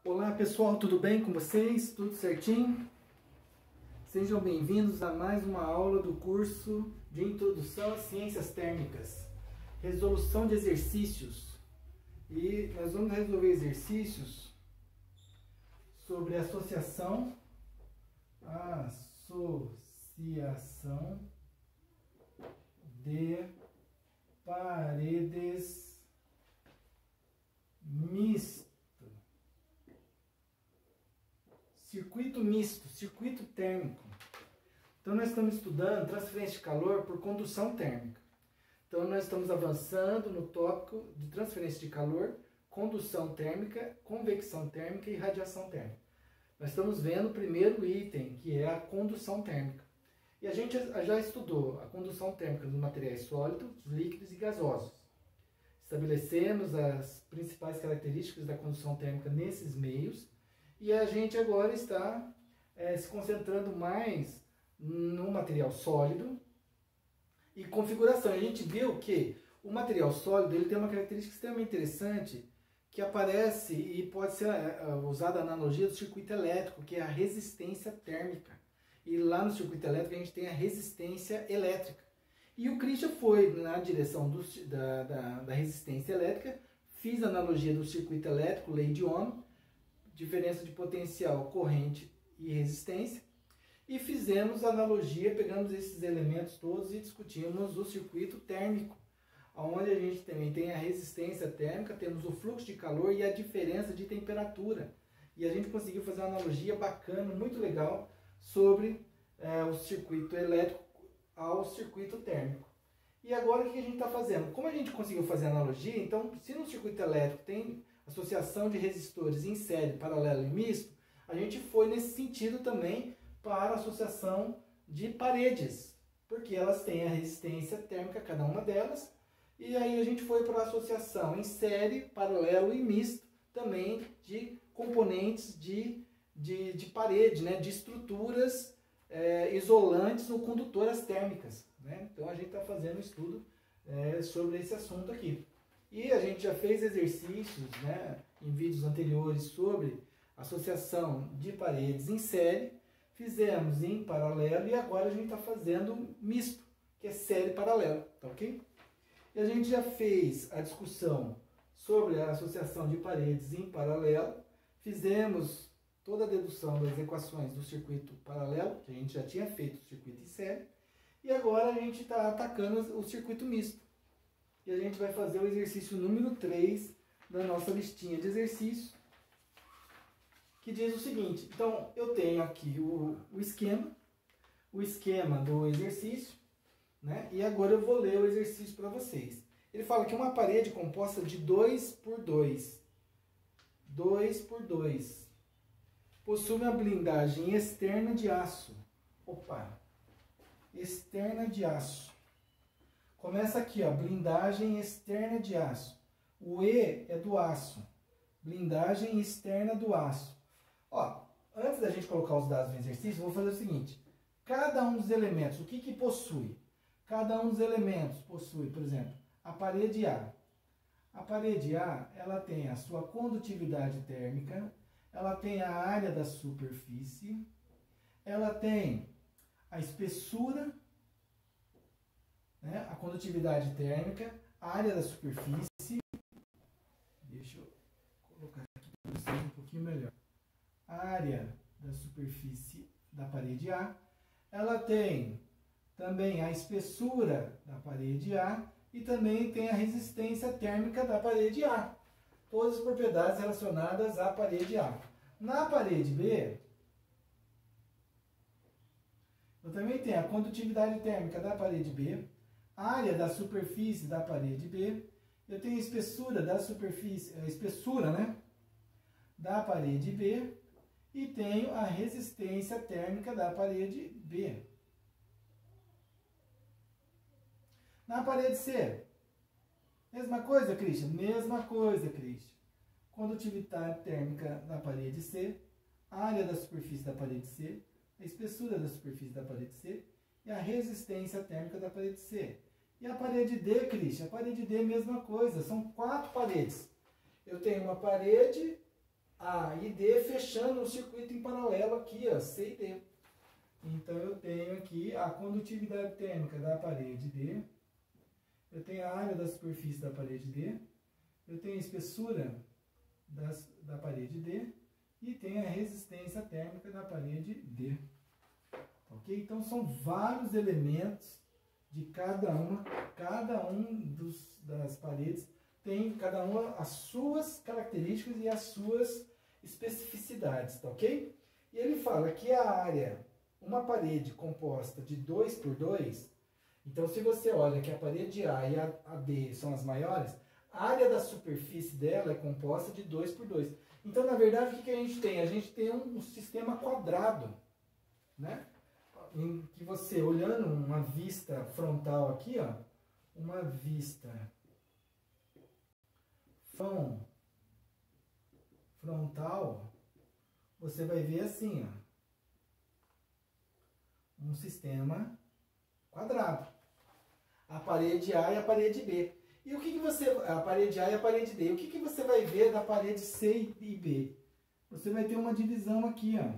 Olá pessoal, tudo bem com vocês? Tudo certinho? Sejam bem-vindos a mais uma aula do curso de Introdução às Ciências Térmicas, resolução de exercícios. E nós vamos resolver exercícios sobre associação de paredes mistas. Circuito misto, circuito térmico. Então nós estamos estudando transferência de calor por condução térmica. Então nós estamos avançando no tópico de transferência de calor, condução térmica, convecção térmica e radiação térmica. Nós estamos vendo o primeiro item, que é a condução térmica. E a gente já estudou a condução térmica dos materiais sólidos, líquidos e gasosos. Estabelecemos as principais características da condução térmica nesses meios. E a gente agora está se concentrando mais no material sólido e configuração. A gente viu que o material sólido ele tem uma característica extremamente interessante que aparece e pode ser usada a analogia do circuito elétrico, que é a resistência térmica. E lá no circuito elétrico a gente tem a resistência elétrica. E o Christian foi na direção da resistência elétrica, fiz a analogia do circuito elétrico, lei de Ohm, diferença de potencial, corrente e resistência, e fizemos analogia, pegamos esses elementos todos e discutimos o circuito térmico, onde a gente também tem a resistência térmica, temos o fluxo de calor e a diferença de temperatura. E a gente conseguiu fazer uma analogia bacana, muito legal, sobre o circuito elétrico ao circuito térmico. E agora o que a gente está fazendo? Como a gente conseguiu fazer a analogia, então se no circuito elétrico tem associação de resistores em série, paralelo e misto, a gente foi nesse sentido também para a associação de paredes, porque elas têm a resistência térmica, cada uma delas, e aí a gente foi para a associação em série, paralelo e misto, também de componentes de parede, né, de estruturas isolantes ou condutoras térmicas, né? Então a gente está fazendo um estudo sobre esse assunto aqui. E a gente já fez exercícios, né, em vídeos anteriores sobre associação de paredes em série, fizemos em paralelo e agora a gente está fazendo misto, que é série paralela, tá ok? E a gente já fez a discussão sobre a associação de paredes em paralelo, fizemos toda a dedução das equações do circuito paralelo, que a gente já tinha feito o circuito em série, e agora a gente está atacando o circuito misto. E a gente vai fazer o exercício número 3 da nossa listinha de exercícios, que diz o seguinte. Então, eu tenho aqui o esquema do exercício, né? E agora eu vou ler o exercício para vocês. Ele fala que uma parede composta de 2 por 2, possui uma blindagem externa de aço. Externa de aço. Começa aqui, ó, blindagem externa de aço. O E é do aço. Blindagem externa do aço. Ó, antes da gente colocar os dados no exercício, eu vou fazer o seguinte. Cada um dos elementos, o que possui? Cada um dos elementos possui, por exemplo, a parede A. A parede A, ela tem a sua condutividade térmica, ela tem a área da superfície, ela tem a espessura, né, a condutividade térmica, a área da superfície, deixa eu colocar aqui para vocês um pouquinho melhor, a área da superfície da parede A, ela tem também a espessura da parede A e também tem a resistência térmica da parede A, todas as propriedades relacionadas à parede A. Na parede B, eu também tenho a condutividade térmica da parede B, área da superfície da parede B, eu tenho a espessura da superfície, a espessura, né, da parede B e tenho a resistência térmica da parede B. Na parede C, mesma coisa, Christian? Mesma coisa, Christian. Condutividade térmica da parede C, área da superfície da parede C, a espessura da superfície da parede C e a resistência térmica da parede C. E a parede D, Christian? A parede D, mesma coisa, são 4 paredes. Eu tenho uma parede A e D fechando um circuito em paralelo aqui, ó, C e D. Então eu tenho aqui a condutividade térmica da parede D, eu tenho a área da superfície da parede D, eu tenho a espessura da parede D e tenho a resistência térmica da parede D. Ok? Então são vários elementos de cada um das paredes tem cada uma as suas características e as suas especificidades, tá ok? E ele fala que a área, uma parede composta de 2 por 2, então se você olha que a parede A e a D são as maiores, a área da superfície dela é composta de 2 por 2. Então, na verdade, o que a gente tem? A gente tem um sistema quadrado, né? Em que você, olhando uma vista frontal aqui, ó, uma vista frontal, você vai ver assim, ó, um sistema quadrado. A parede A e a parede B. E o que você, a parede A e a parede D, o que você vai ver da parede C e B? Você vai ter uma divisão aqui, ó.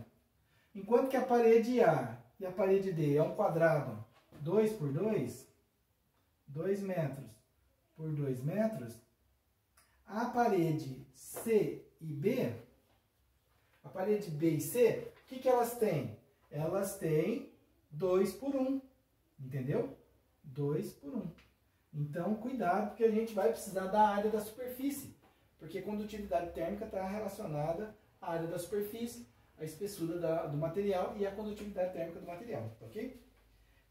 Enquanto que a parede A e a parede D é um quadrado 2 por 2, 2 metros por 2 metros, a parede C e B, a parede B e C, o que elas têm? Elas têm 2 por 1, entendeu? 2 por 1. Então, cuidado, porque a gente vai precisar da área da superfície, porque condutividade térmica está relacionada à área da superfície, a espessura do material e a condutividade térmica do material, ok?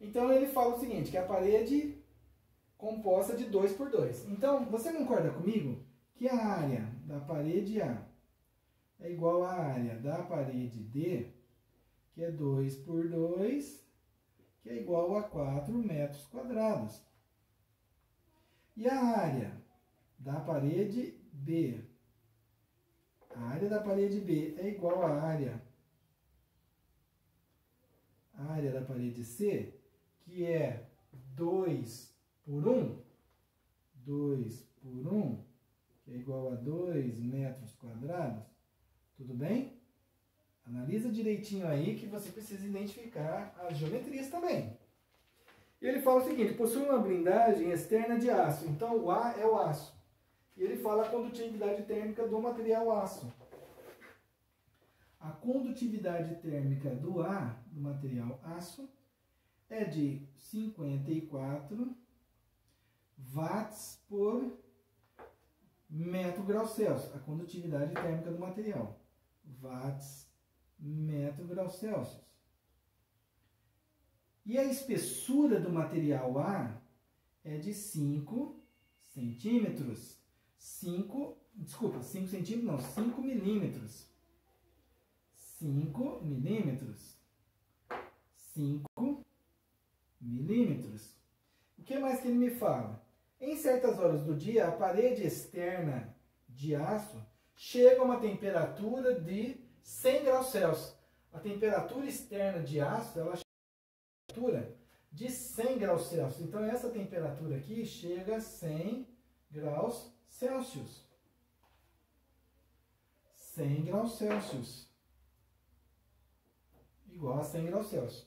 Então, ele fala o seguinte, que a parede composta de 2 por 2. Então, você concorda comigo que a área da parede A é igual à área da parede D, que é 2 por 2, que é igual a 4 metros quadrados. E a área da parede B? A área da parede B é igual à área da parede C, que é 2 por 1. 2 por 1, que é igual a 2 metros quadrados. Tudo bem? Analisa direitinho aí que você precisa identificar as geometrias também. E ele fala o seguinte, possui uma blindagem externa de aço. Então, o A é o aço. E ele fala a condutividade térmica do material aço. A condutividade térmica do A, do material aço, é de 54 watts por metro grau Celsius. A condutividade térmica do material. Watts metro grau Celsius. E a espessura do material A é de 5 centímetros. 5 centímetros não, 5 milímetros. 5 milímetros. 5 milímetros. O que mais que ele me fala? Em certas horas do dia, a parede externa de aço chega a uma temperatura de 100 graus Celsius. A temperatura externa de aço, ela chega a uma temperatura de 100 graus Celsius. Então, essa temperatura aqui chega a 100 graus Celsius. 100 graus Celsius. Igual a 100 graus Celsius.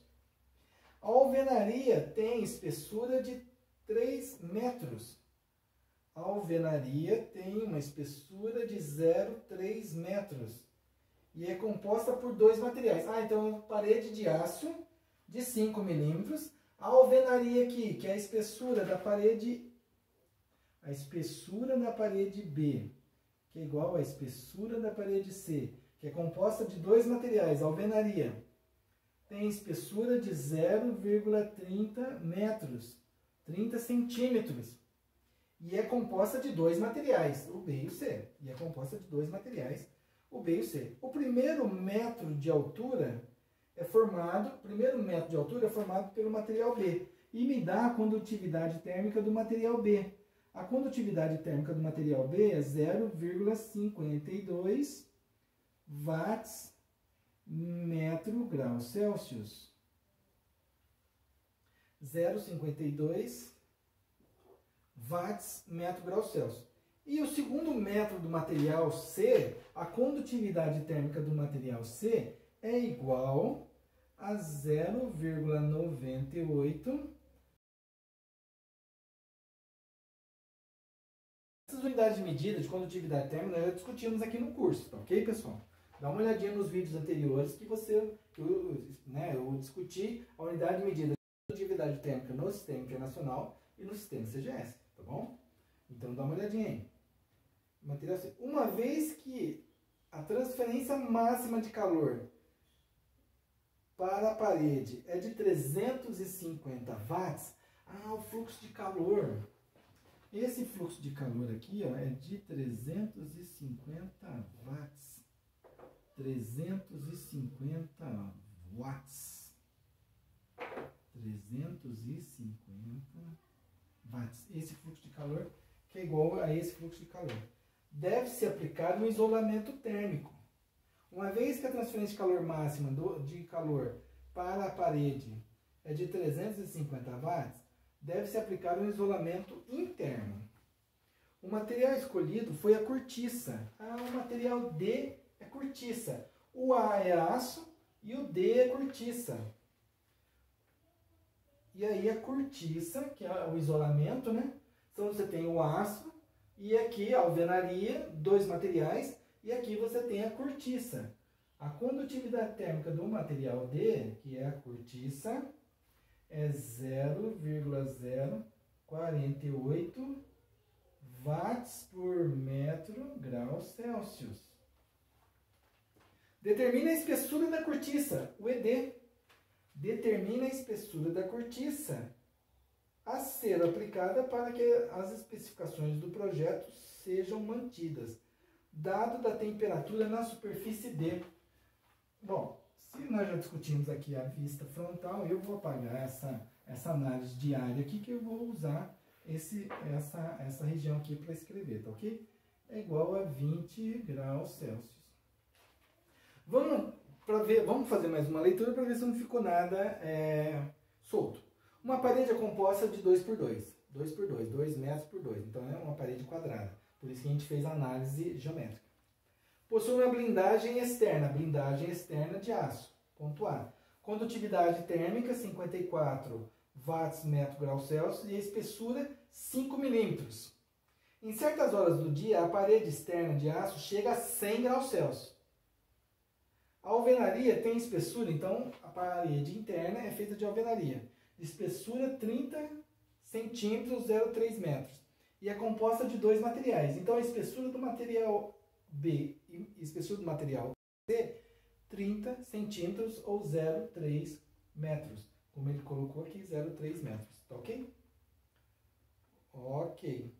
A alvenaria tem espessura de 3 metros. A alvenaria tem uma espessura de 0,3 metros. E é composta por 2 materiais. Então, parede de aço de 5 milímetros. A alvenaria aqui, que é a espessura da parede B, que é igual à espessura da parede C, que é composta de 2 materiais. A alvenaria tem espessura de 0,30 metros, 30 centímetros. E é composta de 2 materiais, o B e o C. E é composta de 2 materiais, o B e o C. O primeiro metro de altura é formado pelo material B. E me dá a condutividade térmica do material B. A condutividade térmica do material B é 0,52 watts metro grau Celsius. 0,52 watts metro grau Celsius. E o segundo método do material C, a condutividade térmica do material C é igual a 0,98. Essas unidades de medida de condutividade térmica nós já discutimos aqui no curso, tá ok, pessoal? Dá uma olhadinha nos vídeos anteriores que eu discuti a unidade de medida de condutividade térmica no sistema internacional e no sistema CGS, tá bom? Então dá uma olhadinha aí. Material C. Uma vez que a transferência máxima de calor para a parede é de 350 watts, o fluxo de calor, esse fluxo de calor aqui ó, é de 350 watts. 350 watts. 350 watts. Esse fluxo de calor que é igual a esse fluxo de calor. Deve-se aplicar no isolamento térmico. Uma vez que a transferência de calor máxima de calor para a parede é de 350 watts, deve-se aplicar um isolamento interno. O material escolhido foi a cortiça. O material D é cortiça. O A é aço e o D é cortiça. E aí a cortiça, que é o isolamento, né? Então você tem o aço e aqui a alvenaria, dois materiais, e aqui você tem a cortiça. A condutividade térmica do material D, que é a cortiça, é 0,048 watts por metro grau Celsius. Determina a espessura da cortiça, o ED. Determina a espessura da cortiça a ser aplicada para que as especificações do projeto sejam mantidas, dado da temperatura na superfície D. Bom, se nós já discutimos aqui a vista frontal, eu vou apagar essa análise de área aqui, que eu vou usar essa região aqui para escrever, tá ok? É igual a 20 graus Celsius. Vamos fazer mais uma leitura para ver se não ficou nada solto. Uma parede é composta de 2 por 2. 2 por 2, 2 metros por 2. Então é uma parede quadrada. Por isso que a gente fez a análise geométrica. Possui uma blindagem externa de aço. Ponto A. Condutividade térmica 54 watts metro grau Celsius e a espessura 5 milímetros. Em certas horas do dia, a parede externa de aço chega a 100 graus Celsius. A alvenaria tem espessura, então a parede interna é feita de alvenaria. De espessura 30 centímetros, 0,3 metros. E é composta de dois materiais. Então a espessura do material B e a espessura do material C, 30 centímetros ou 0,3 metros. Como ele colocou aqui, 0,3 metros. Tá ok? Ok.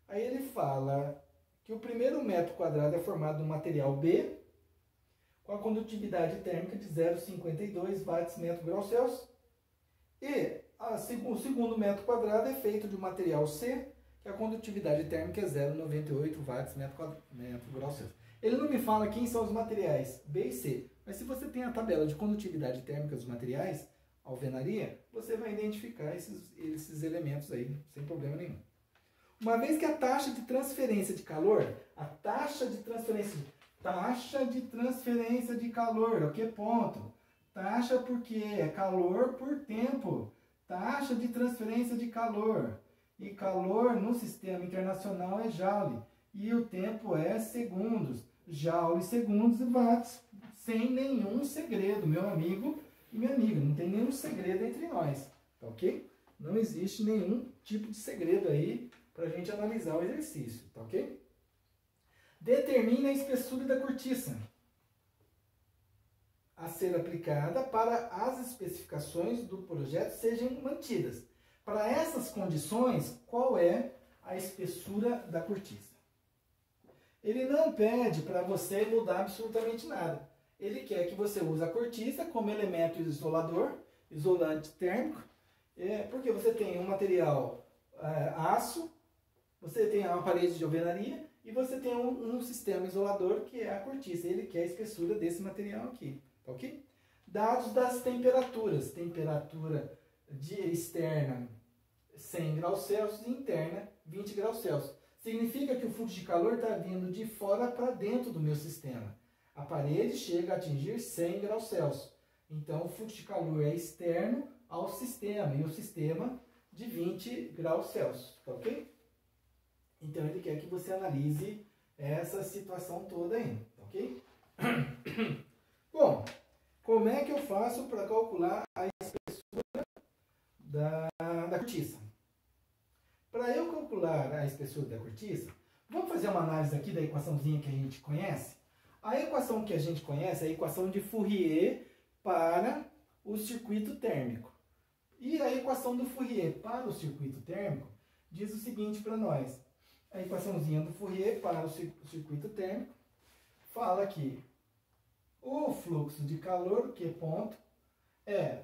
Aí ele fala que o primeiro metro quadrado é formado do material B, com a condutividade térmica de 0,52 watts metro grau Celsius. E o segundo metro quadrado é feito de material C, que a condutividade térmica é 0,98 watts metro grau Celsius. Ele não me fala quem são os materiais B e C, mas se você tem a tabela de condutividade térmica dos materiais, alvenaria, você vai identificar esses elementos aí, sem problema nenhum. Uma vez que a taxa de transferência de calor, taxa de transferência de calor, o que ponto? Taxa porque é calor por tempo. Taxa de transferência de calor. E calor no sistema internacional é joule. E o tempo é segundos. Joule, segundos e watts. Sem nenhum segredo, meu amigo e minha amiga. Não tem nenhum segredo entre nós. Tá ok? Não existe nenhum tipo de segredo aí para a gente analisar o exercício. Tá ok? Determina a espessura da cortiça a ser aplicada para as especificações do projeto sejam mantidas. Para essas condições, qual é a espessura da cortiça? Ele não pede para você mudar absolutamente nada. Ele quer que você use a cortiça como elemento isolador, isolante térmico, porque você tem um material aço, você tem uma parede de alvenaria e você tem um sistema isolador que é a cortiça. Ele quer a espessura desse material aqui. Tá ok? Dados das temperaturas. Temperatura externa 100 graus Celsius e interna 20 graus Celsius. Significa que o fluxo de calor está vindo de fora para dentro do meu sistema. A parede chega a atingir 100 graus Celsius. Então, o fluxo de calor é externo ao sistema, e o sistema de 20 graus Celsius, tá ok? Então, ele quer que você analise essa situação toda aí, tá ok? Bom, como é que eu faço para calcular a espessura da cortiça? Para eu calcular a espessura da cortiça, vamos fazer uma análise aqui da equaçãozinha que a gente conhece? A equação que a gente conhece é a equação de Fourier para o circuito térmico. E a equação do Fourier para o circuito térmico diz o seguinte para nós. A equaçãozinha do Fourier para o circuito térmico fala que o fluxo de calor, Q ponto, é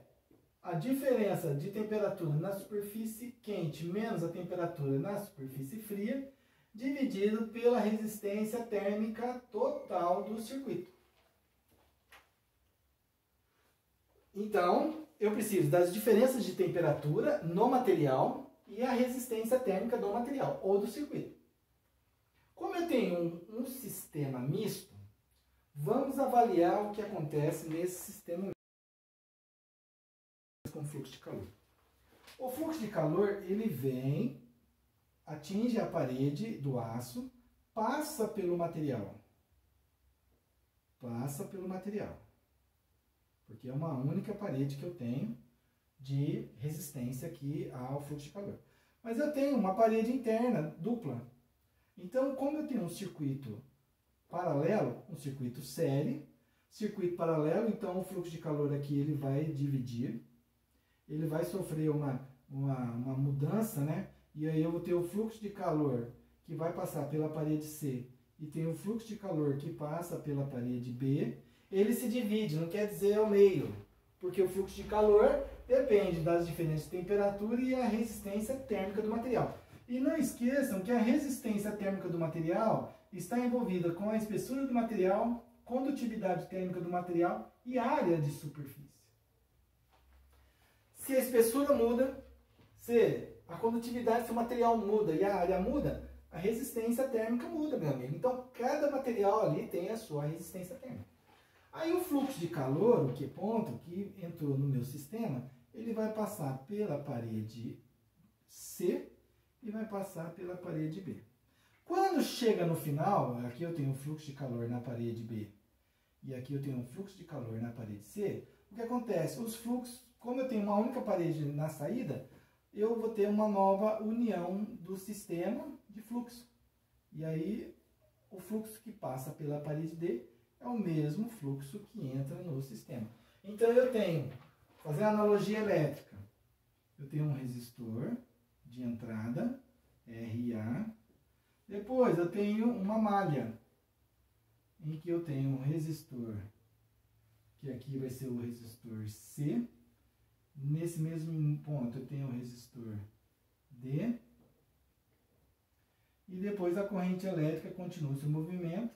a diferença de temperatura na superfície quente menos a temperatura na superfície fria, dividido pela resistência térmica total do circuito. Então, eu preciso das diferenças de temperatura no material e a resistência térmica do material ou do circuito. Como eu tenho um sistema misto, vamos avaliar o que acontece nesse sistema misto com fluxo de calor. O fluxo de calor, ele vem, atinge a parede do aço, passa pelo material. Passa pelo material. Porque é uma única parede que eu tenho de resistência aqui ao fluxo de calor. Mas eu tenho uma parede interna dupla. Então, como eu tenho um circuito paralelo, um circuito série, circuito paralelo, então o fluxo de calor aqui ele vai dividir, ele vai sofrer uma mudança, né? E aí eu vou ter o fluxo de calor que vai passar pela parede C e tem o fluxo de calor que passa pela parede B. Ele se divide, não quer dizer ao meio, porque o fluxo de calor depende das diferenças de temperatura e a resistência térmica do material. E não esqueçam que a resistência térmica do material está envolvida com a espessura do material, condutividade térmica do material e área de superfície. Se a espessura muda, se a condutividade do material muda e a área muda, a resistência térmica muda, meu amigo. Então, cada material ali tem a sua resistência térmica. Aí o fluxo de calor, o Q ponto, que entrou no meu sistema, ele vai passar pela parede C e vai passar pela parede B. Quando chega no final, aqui eu tenho um fluxo de calor na parede B e aqui eu tenho um fluxo de calor na parede C, o que acontece? Os fluxos, como eu tenho uma única parede na saída, eu vou ter uma nova união do sistema de fluxo. E aí, o fluxo que passa pela parede D é o mesmo fluxo que entra no sistema. Então, eu tenho, fazendo analogia elétrica, eu tenho um resistor de entrada, RA. Depois, eu tenho uma malha, em que eu tenho um resistor, que aqui vai ser o resistor C. Nesse mesmo ponto, eu tenho o resistor D. E depois a corrente elétrica continua seu movimento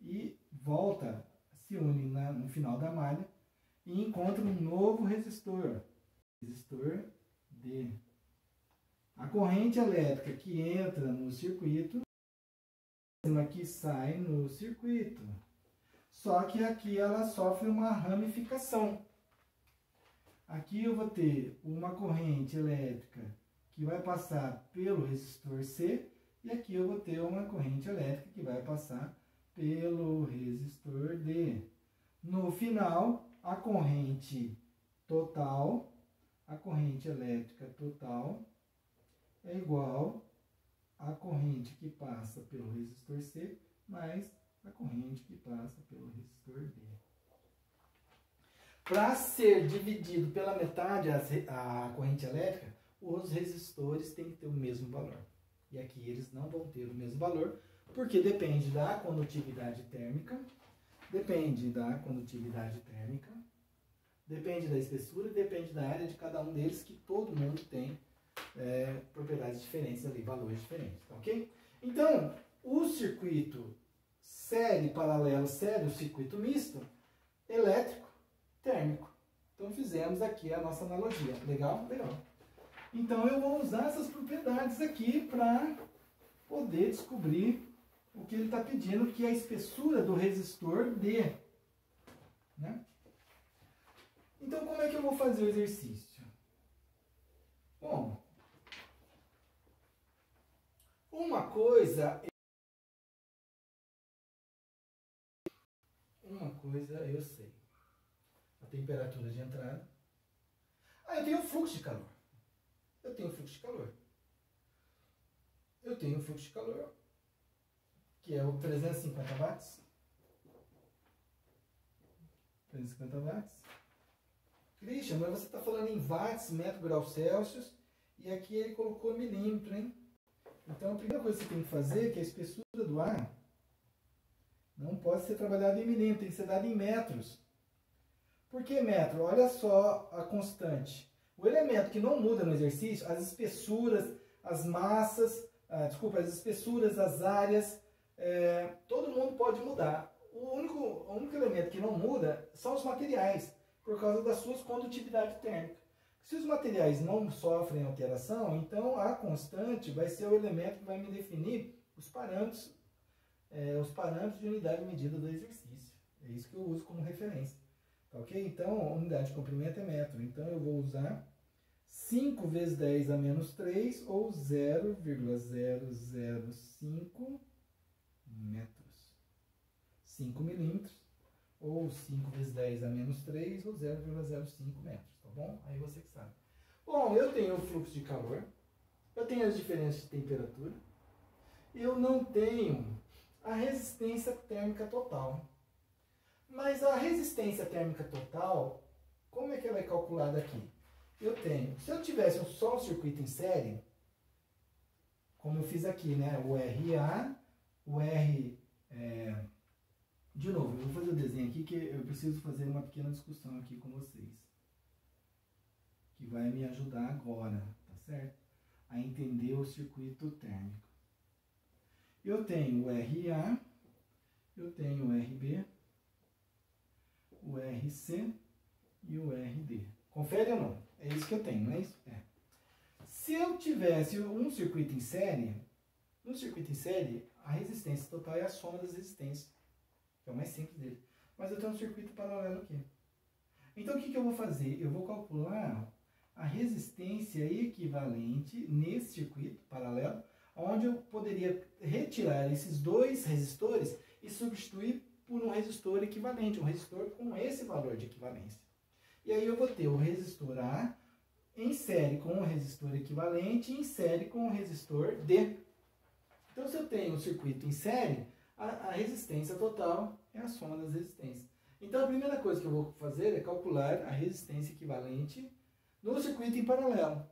e volta, se une no final da malha e encontra um novo resistor, resistor D. A corrente elétrica que entra no circuito é a mesma que sai no circuito, só que aqui ela sofre uma ramificação. Aqui eu vou ter uma corrente elétrica que vai passar pelo resistor C e aqui eu vou ter uma corrente elétrica que vai passar pelo resistor D. No final, a corrente total, a corrente elétrica total é igual à corrente que passa pelo resistor C mais a corrente que passa pelo resistor D. Para ser dividido pela metade a corrente elétrica, os resistores têm que ter o mesmo valor. E aqui eles não vão ter o mesmo valor, porque depende da condutividade térmica, depende da espessura, depende da área de cada um deles, que todo mundo tem propriedades diferentes ali, valores diferentes, tá ok? Então, o circuito série, paralelo, série, o circuito misto, elétrico, térmico. Então, fizemos aqui a nossa analogia. Legal? Legal. Então, eu vou usar essas propriedades aqui para poder descobrir o que ele está pedindo, que é a espessura do resistor D. Né? Então, como é que eu vou fazer o exercício? Bom, uma coisa eu sei. A temperatura de entrada. Eu tenho o fluxo de calor. Eu tenho o fluxo de calor. Eu tenho o fluxo de calor, que é o 350 watts. 350 watts. Christian, mas você está falando em watts, metro, grau Celsius, e aqui ele colocou milímetro, hein? Então a primeira coisa que você tem que fazer é que a espessura do ar não pode ser trabalhada em milímetros, tem que ser dada em metros. Por que metro? Olha só a constante. O elemento que não muda no exercício, as espessuras, as massas, as espessuras, as áreas, todo mundo pode mudar. O único elemento que não muda são os materiais, por causa das suas condutividade térmica. Se os materiais não sofrem alteração, então a constante vai ser o elemento que vai me definir os parâmetros de unidade de medida do exercício. É isso que eu uso como referência. Tá ok? Então, a unidade de comprimento é metro. Então, eu vou usar 5 vezes 10 a menos 3, ou 0,005 metros. 5 milímetros, ou 5 vezes 10 a menos 3, ou 0,05 metros. Tá bom? Aí você que sabe. Bom, eu tenho o fluxo de calor, eu tenho as diferenças de temperatura, eu não tenho a resistência térmica total. Mas a resistência térmica total, como é que ela é calculada aqui? Eu tenho, se eu tivesse só um circuito em série, como eu fiz aqui, né? O RA, o R... de novo, eu vou fazer o desenho aqui que eu preciso fazer uma pequena discussão aqui com vocês. Que vai me ajudar agora, tá certo? A entender o circuito térmico. Eu tenho o RA, eu tenho o RB, o RC e o RD. Confere ou não? É isso que eu tenho, não é isso? É. Se eu tivesse um circuito em série, no circuito em série, a resistência total é a soma das resistências, que é o mais simples dele. Mas eu tenho um circuito paralelo aqui. Então, o que eu vou fazer? Eu vou calcular a resistência equivalente nesse circuito paralelo, onde eu poderia retirar esses dois resistores e substituir por um resistor equivalente, um resistor com esse valor de equivalência. E aí eu vou ter o resistor A em série com o resistor equivalente e em série com o resistor D. Então, se eu tenho um circuito em série, a resistência total é a soma das resistências. Então, a primeira coisa que eu vou fazer é calcular a resistência equivalente no circuito em paralelo.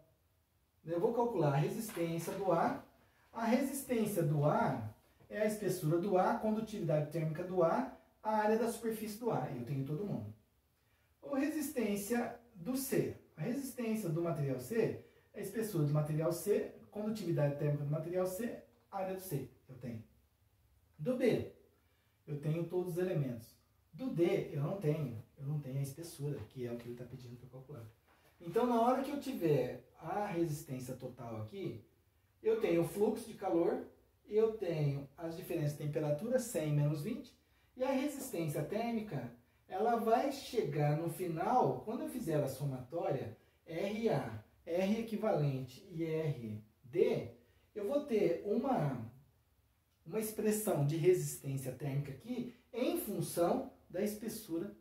Eu vou calcular a resistência do A. A resistência do A é a espessura do A, a condutividade térmica do A, a área da superfície do A. Eu tenho todo mundo. A resistência do C. A resistência do material C é a espessura do material C, condutividade térmica do material C, área do C. Eu tenho. Do B, eu tenho todos os elementos. Do D, eu não tenho a espessura, que é o que ele está pedindo para calcular. Então, na hora que eu tiver a resistência total aqui, eu tenho o fluxo de calor, eu tenho as diferenças de temperatura, 100 menos 20, e a resistência térmica, ela vai chegar no final, quando eu fizer a somatória, RA, R equivalente e RD, eu vou ter uma expressão de resistência térmica aqui em função da espessura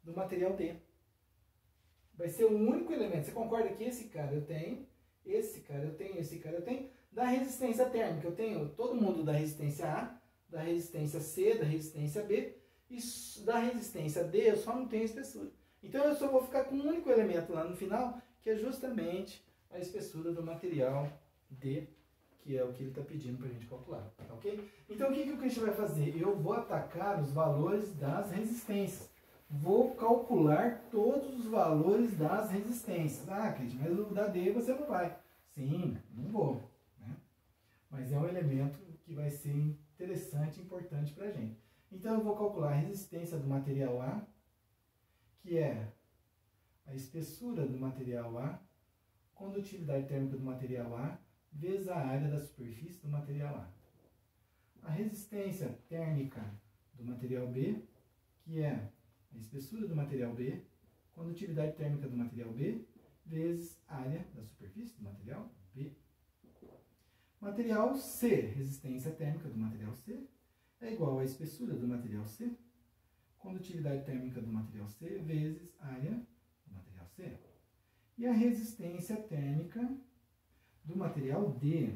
do material D. Vai ser o único elemento. Você concorda que esse cara eu tenho, esse cara eu tenho, esse cara eu tenho, da resistência térmica. Eu tenho todo mundo da resistência A, da resistência C, da resistência B, e da resistência D eu só não tenho espessura. Então eu só vou ficar com um único elemento lá no final, que é justamente a espessura do material D, que é o que ele está pedindo para a gente calcular, tá ok? Então o que o Christian vai fazer? Eu vou atacar os valores das resistências. Vou calcular todos os valores das resistências. Ah, Christian, mas o da D você não vai. Sim, não vou. Né? Mas é um elemento que vai ser interessante e importante para a gente. Então eu vou calcular a resistência do material A, que é a espessura do material A, condutividade térmica do material A, vezes a área da superfície do material A. A resistência térmica do material B, que é a espessura do material B, condutividade térmica do material B, vezes a área da superfície do material B. Material C, resistência térmica do material C, é igual à espessura do material C, condutividade térmica do material C, vezes a área do material C. E a resistência térmica do material D.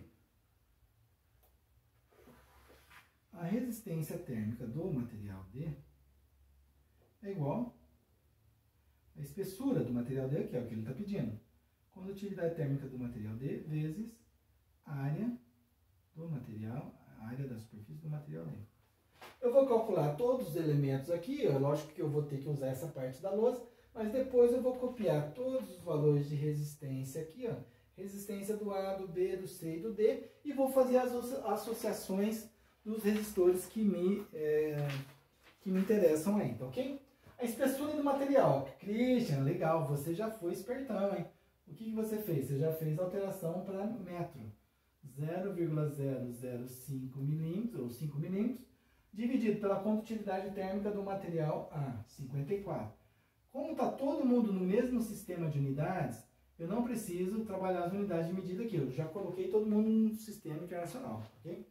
A resistência térmica do material D é igual à espessura do material D, que é o que ele está pedindo. Condutividade térmica do material D vezes a área do material, a área da superfície do material D. Eu vou calcular todos os elementos aqui, lógico que eu vou ter que usar essa parte da lousa, mas depois eu vou copiar todos os valores de resistência aqui, ó, resistência do A, do B, do C e do D, e vou fazer as associações dos resistores que me interessam aí, tá ok? A espessura do material. Christian, legal, você já foi espertão, hein? O que você fez? Você já fez alteração para metro. 0,005 milímetros, ou 5 milímetros, dividido pela condutividade térmica do material A, 54. Como está todo mundo no mesmo sistema de unidades, eu não preciso trabalhar as unidades de medida aqui. Eu já coloquei todo mundo no sistema internacional, ok?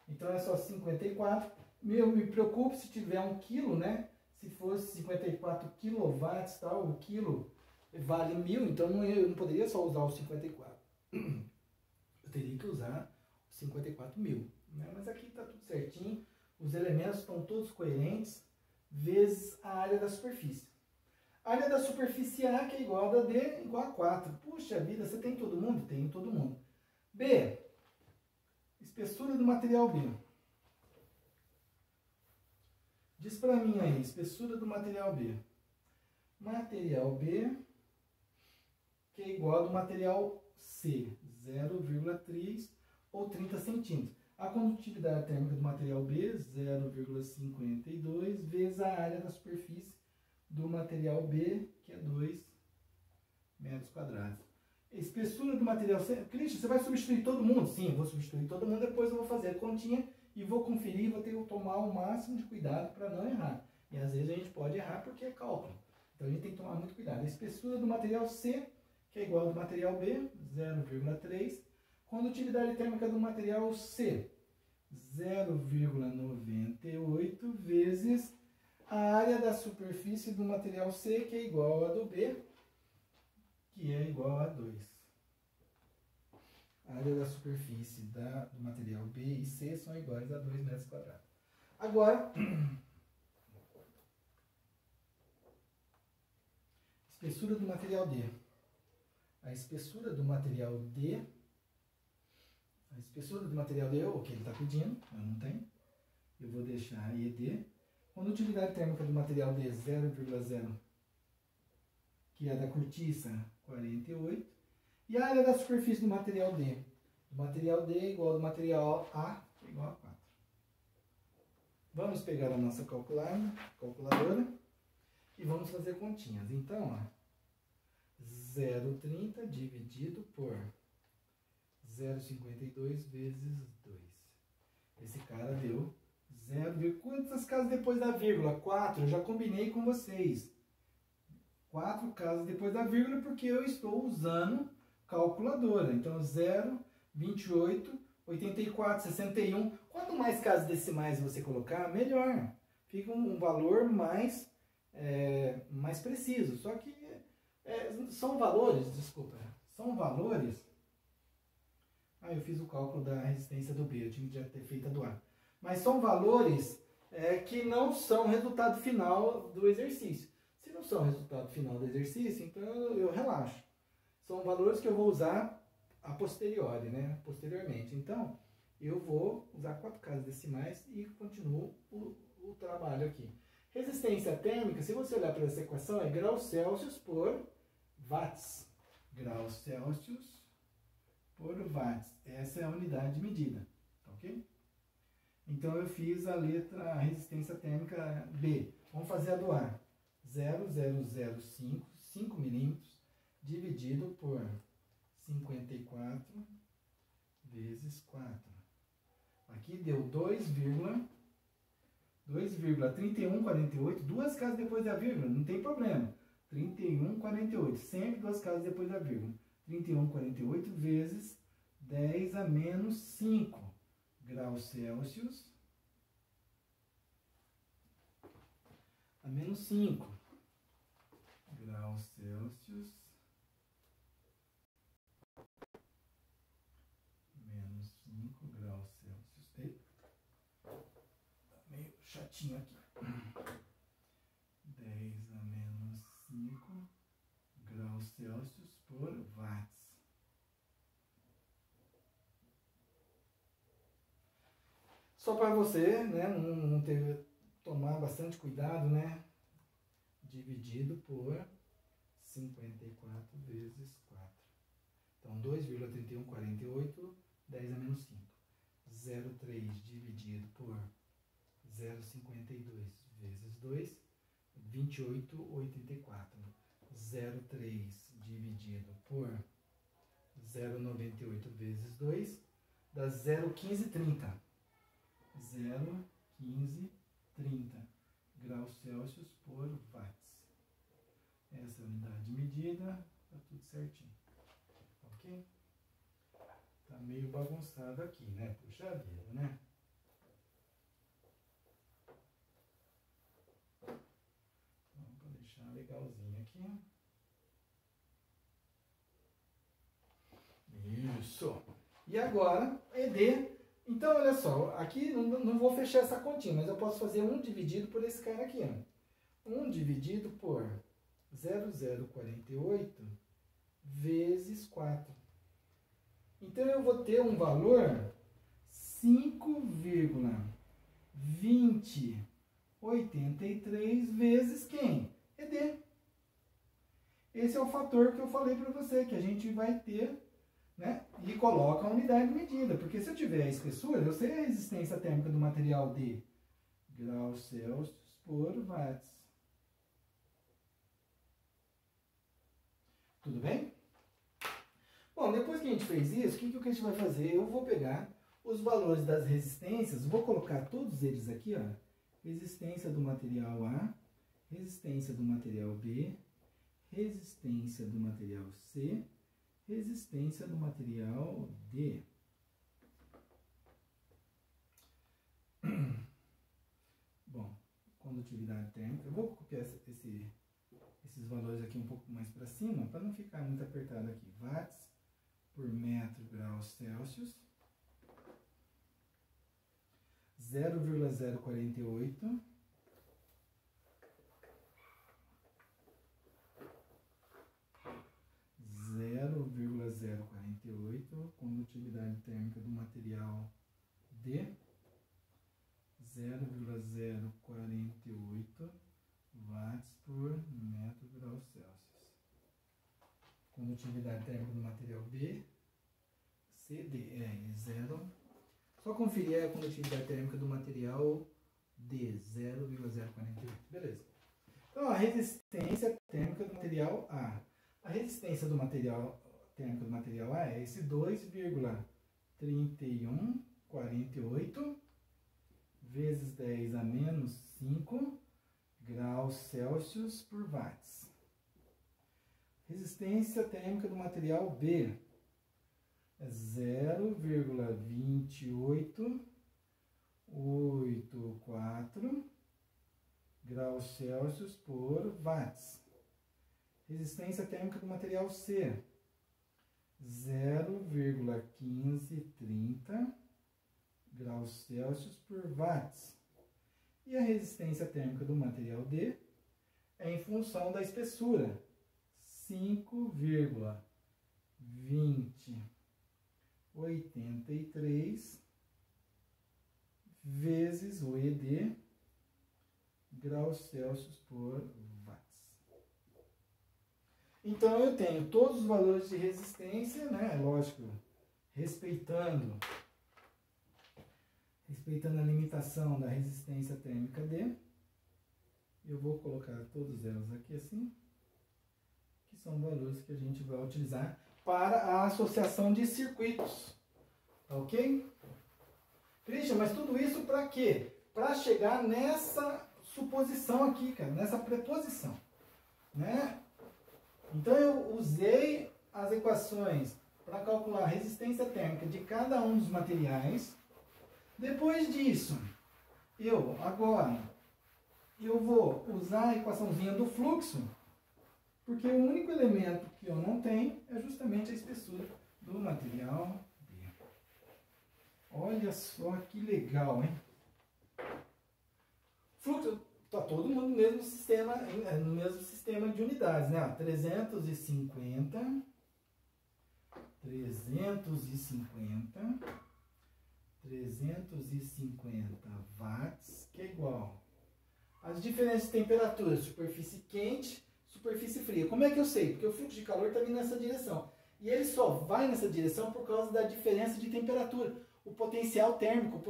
Então é só 54. Me preocupe se tiver 1 quilo, né? Se fosse 54 quilowatts, tal, o quilo vale 1000, então eu não poderia só usar os 54. Eu teria que usar os 54.000, né? Mas aqui está tudo certinho. Os elementos estão todos coerentes, vezes a área da superfície. A área da superfície A, que é igual a da D, igual a 4. Puxa vida, você tem todo mundo? Tem todo mundo. B. Espessura do material B. Diz para mim aí, espessura do material B. Material B, que é igual ao do material C, 0,3 ou 30 centímetros. A condutividade térmica do material B, 0,52, vezes a área da superfície do material B, que é 2 metros quadrados. Espessura do material C. Cristian, você vai substituir todo mundo? Sim, eu vou substituir todo mundo, depois eu vou fazer a continha e vou conferir, vou ter que tomar o máximo de cuidado para não errar. E às vezes a gente pode errar porque é cálculo. Então a gente tem que tomar muito cuidado. A espessura do material C, que é igual ao do material B, 0,3. Condutividade térmica do material C, 0,98 vezes a área da superfície do material C, que é igual a do B, que é igual a 2. A área da superfície do material B e C são iguais a 2 metros quadrados. Agora, espessura do material D. A espessura do material D, o que ele está pedindo, eu não tenho, eu vou deixar ED. Condutividade térmica do material D, 0,0, que é da cortiça, 48. E a área da superfície do material D? Do material D é igual ao do material A, que é igual a 4. Vamos pegar a nossa calculadora e vamos fazer continhas. Então, ó, 0,30 dividido por 0,52 vezes 2. Esse cara deu 0, quantas casas depois da vírgula? 4, eu já combinei com vocês. 4 casas depois da vírgula, porque eu estou usando calculadora. Então, 0, 28, 84, 61. Quanto mais casas decimais você colocar, melhor. Fica um valor mais preciso. Só que são valores, são valores. Eu fiz o cálculo da resistência do B, eu tinha que já ter feito a do A. Mas são valores que não são resultado final do exercício. Se não são resultado final do exercício, então eu relaxo. São valores que eu vou usar a posteriori, né? Posteriormente. Então, eu vou usar 4 casas decimais e continuo o trabalho aqui. Resistência térmica, se você olhar para essa equação, é graus Celsius por watts. Graus Celsius por watts. Essa é a unidade de medida, tá ok? Então eu fiz a resistência térmica B. Vamos fazer a do A. 0,005, 5 milímetros, dividido por 54 vezes 4. Aqui deu 2,3148, duas casas depois da vírgula, não tem problema. 31,48, sempre duas casas depois da vírgula. 31,48 vezes 10 a menos 5 graus Celsius a menos 5 graus Celsius menos 5 graus Celsius. Eita, tá meio chatinho aqui. 10 a menos 5 graus Celsius por watts. Só para você, né, não ter, tomar bastante cuidado, né, dividido por 54 vezes 4. Então, 2,3148, 10 a menos 5. 0,3 dividido por 0,52 vezes 2, 28,84. 0,3 dividido por 0,98 vezes 2, dá 0,1530. 0,1530 graus Celsius por watts. Essa é a unidade de medida, tá tudo certinho. Ok? Tá meio bagunçado aqui, né? Puxa vida, né? Vamos deixar legalzinho aqui. Isso. E agora, ED. Então, olha só, aqui não vou fechar essa continha, mas eu posso fazer 1 dividido por esse cara aqui, ó. 1 dividido por 0,048 vezes 4. Então, eu vou ter um valor 5,2083 vezes quem? ED. Esse é o fator que eu falei para você, que a gente vai ter, né? E coloca a unidade de medida, porque se eu tiver a espessura, eu sei a resistência térmica do material de graus Celsius por watts. Tudo bem? Bom, depois que a gente fez isso, o que a gente vai fazer? Eu vou pegar os valores das resistências, vou colocar todos eles aqui, ó. Resistência do material A, resistência do material B, resistência do material C, resistência do material D. Bom, condutividade térmica. Eu vou copiar esses valores aqui um pouco mais para cima, para não ficar muito apertado aqui. Watts por metro graus Celsius. 0,048. Condutividade térmica do material D, 0,048 watts por metro grau Celsius. Condutividade térmica do material B, CD, zero. Só conferir a condutividade térmica do material D, 0,048. Beleza. Então, a resistência térmica do material A. A resistência do material térmica do material A é esse 2,3148 vezes 10 a menos 5 graus Celsius por watts. Resistência térmica do material B é 0,2884 graus Celsius por watts. Resistência térmica do material C, 0,1530 graus Celsius por watts. E a resistência térmica do material D é em função da espessura, 5,2083 vezes o ED, graus Celsius por watts. Então, eu tenho todos os valores de resistência, né? Lógico, respeitando a limitação da resistência térmica D. Eu vou colocar todos elas aqui assim, que são valores que a gente vai utilizar para a associação de circuitos. Tá ok? Christian, mas tudo isso para quê? Para chegar nessa suposição aqui, cara, nessa preposição, né? Então eu usei as equações para calcular a resistência térmica de cada um dos materiais. Depois disso, eu vou usar a equaçãozinha do fluxo, porque o único elemento que eu não tenho é justamente a espessura do material B. Olha só que legal, hein? Fluxo, tá todo mundo no mesmo sistema de unidades, né? 350 watts, que é igual as diferenças de temperatura, superfície quente, superfície fria. Como é que eu sei? Porque o fluxo de calor está vindo nessa direção. E ele só vai nessa direção por causa da diferença de temperatura. O potencial térmico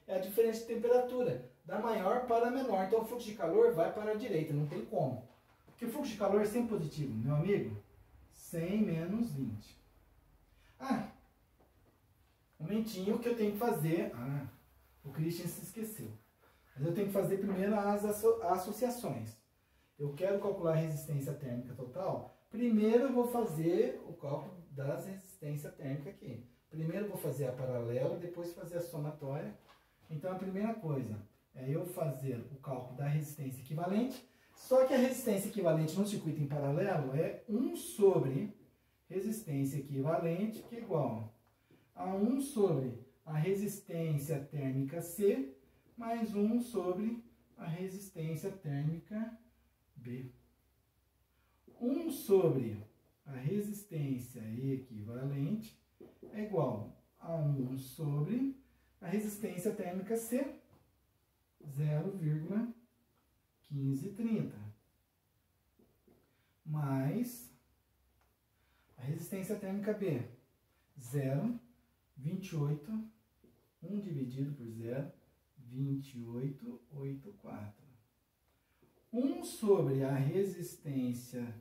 é a diferença de temperatura, da maior para a menor. Então o fluxo de calor vai para a direita, não tem como. Porque o fluxo de calor é sempre positivo, meu amigo. 100 menos 20. Um momentinho que eu tenho que fazer. O Christian se esqueceu. Mas eu tenho que fazer primeiro as associações. Eu quero calcular a resistência térmica total. Primeiro eu vou fazer o cálculo das resistências térmicas aqui. Primeiro eu vou fazer a paralela, depois fazer a somatória. Então a primeira coisa é eu fazer o cálculo da resistência equivalente. Só que a resistência equivalente no circuito em paralelo é 1 sobre resistência equivalente, que é igual a 1 sobre a resistência térmica C, mais 1 sobre a resistência térmica B. 1 sobre a resistência equivalente é igual a 1 sobre a resistência térmica C, 0,1530, mais a resistência térmica B, 0,28, 1 dividido por 0,2884. 1 sobre a resistência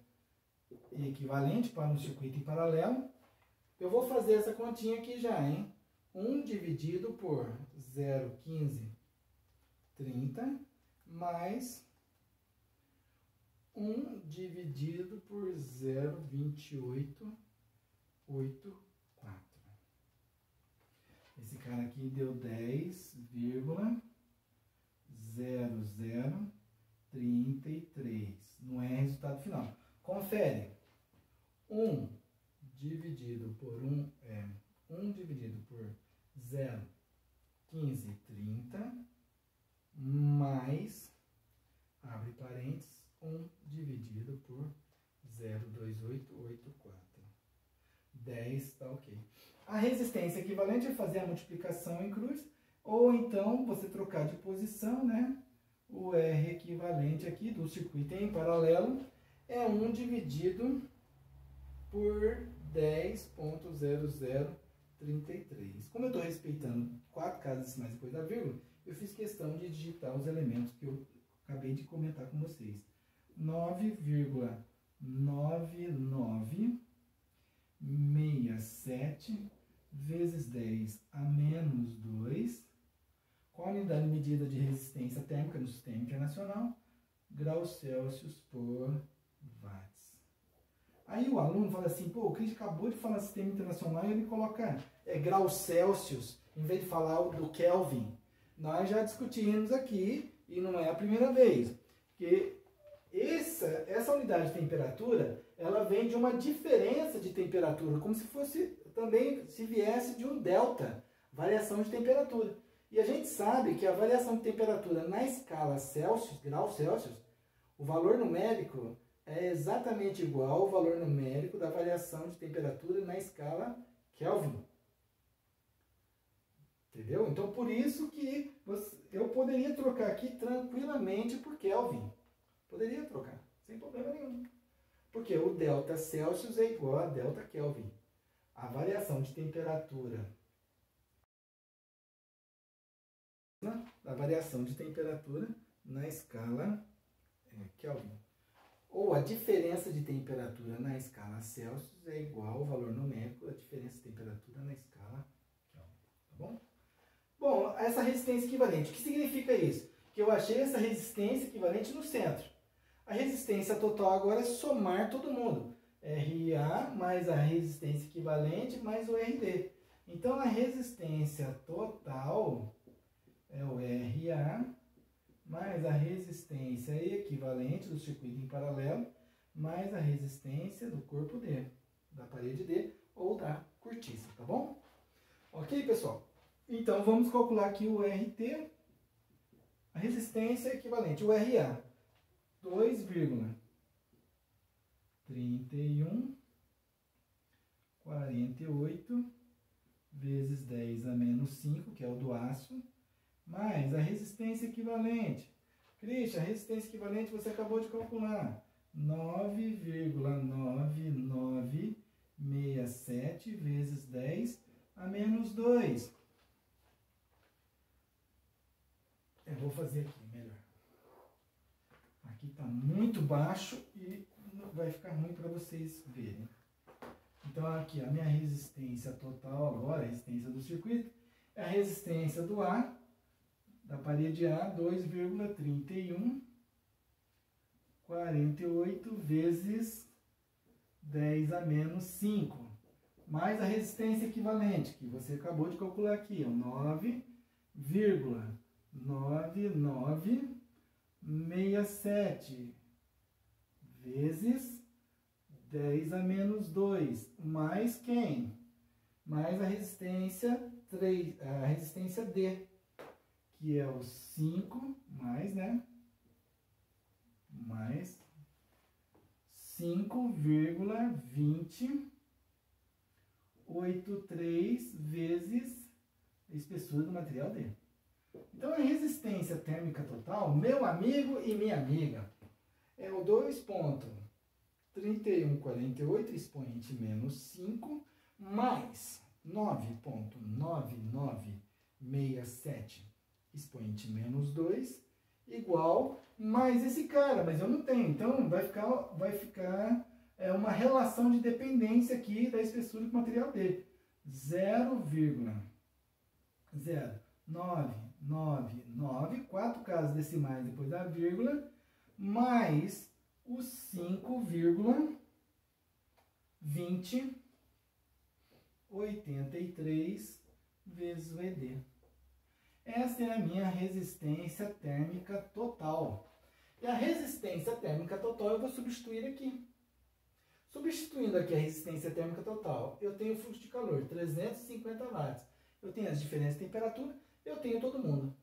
equivalente para um circuito em paralelo. Eu vou fazer essa continha aqui já, hein? 1 dividido por 0,1530 mais 1 dividido por 0,2884. Esse cara aqui deu 10,0033. Não é resultado final. Confere. 1 dividido por 1 dividido por 0,1530 mais, abre parênteses, 1 dividido por 0,2884. 10, tá ok. A resistência equivalente é fazer a multiplicação em cruz, ou então você trocar de posição, né? O R equivalente aqui do circuito em paralelo é 1 dividido por 10,0033. Como eu estou respeitando 4 casas decimais depois da vírgula, eu fiz questão de digitar os elementos que eu acabei de comentar com vocês. 9,9967 vezes 10 a menos 2, com a unidade medida de resistência térmica no sistema internacional, graus Celsius por watts. Aí o aluno fala assim, pô, o Cris acabou de falar sistema internacional e ele coloca graus Celsius, em vez de falar do Kelvin. Nós já discutimos aqui, e não é a primeira vez, que essa unidade de temperatura, ela vem de uma diferença de temperatura, como se fosse também, se viesse de um delta, variação de temperatura. E a gente sabe que a variação de temperatura na escala Celsius, graus Celsius, o valor numérico é exatamente igual ao valor numérico da variação de temperatura na escala Kelvin. Entendeu? Então, por isso que eu poderia trocar aqui tranquilamente por Kelvin. Poderia trocar, sem problema nenhum. Porque o delta Celsius é igual a delta Kelvin. A variação de temperatura da variação de temperatura na escala Kelvin. Ou a diferença de temperatura na escala Celsius é igual ao valor numérico da diferença de temperatura na escala bom? Bom, essa resistência equivalente, o que significa isso? Que eu achei essa resistência equivalente no centro. A resistência total agora é somar todo mundo. RA mais a resistência equivalente mais o RD. Então, a resistência total é o RA mais a resistência equivalente do circuito em paralelo mais a resistência do corpo D, da parede D ou da cortiça, tá bom? Ok, pessoal? Então, vamos calcular aqui o RT, a resistência equivalente, o RA, 2,3148 vezes 10 a menos 5, que é o do aço, mais a resistência equivalente. Christian, a resistência equivalente você acabou de calcular, 9,9967 vezes 10 a menos 2. Eu vou fazer aqui melhor. Aqui está muito baixo e vai ficar ruim para vocês verem. Então aqui a minha resistência total agora, a resistência do circuito, é a resistência do A, da parede A, 2,3148 vezes 10 a menos 5, mais a resistência equivalente, que você acabou de calcular aqui, 9,9967 vezes 10 a menos 2, mais quem? Mais a resistência D, que é o 5, mais, né? Mais 5,2083 vezes a espessura do material D. Então, a resistência térmica total, meu amigo e minha amiga, é o 2,3148 expoente menos 5 mais 9,9967 expoente menos 2 igual mais esse cara, mas eu não tenho. Então, vai ficar uma relação de dependência aqui da espessura do material D. 0,0999, 4 casas decimais depois da vírgula, mais os 5,2083 vezes o ED. Essa é a minha resistência térmica total. E a resistência térmica total eu vou substituir aqui. Substituindo aqui a resistência térmica total, eu tenho o fluxo de calor, 350 watts. Eu tenho as diferenças de temperatura, eu tenho todo mundo.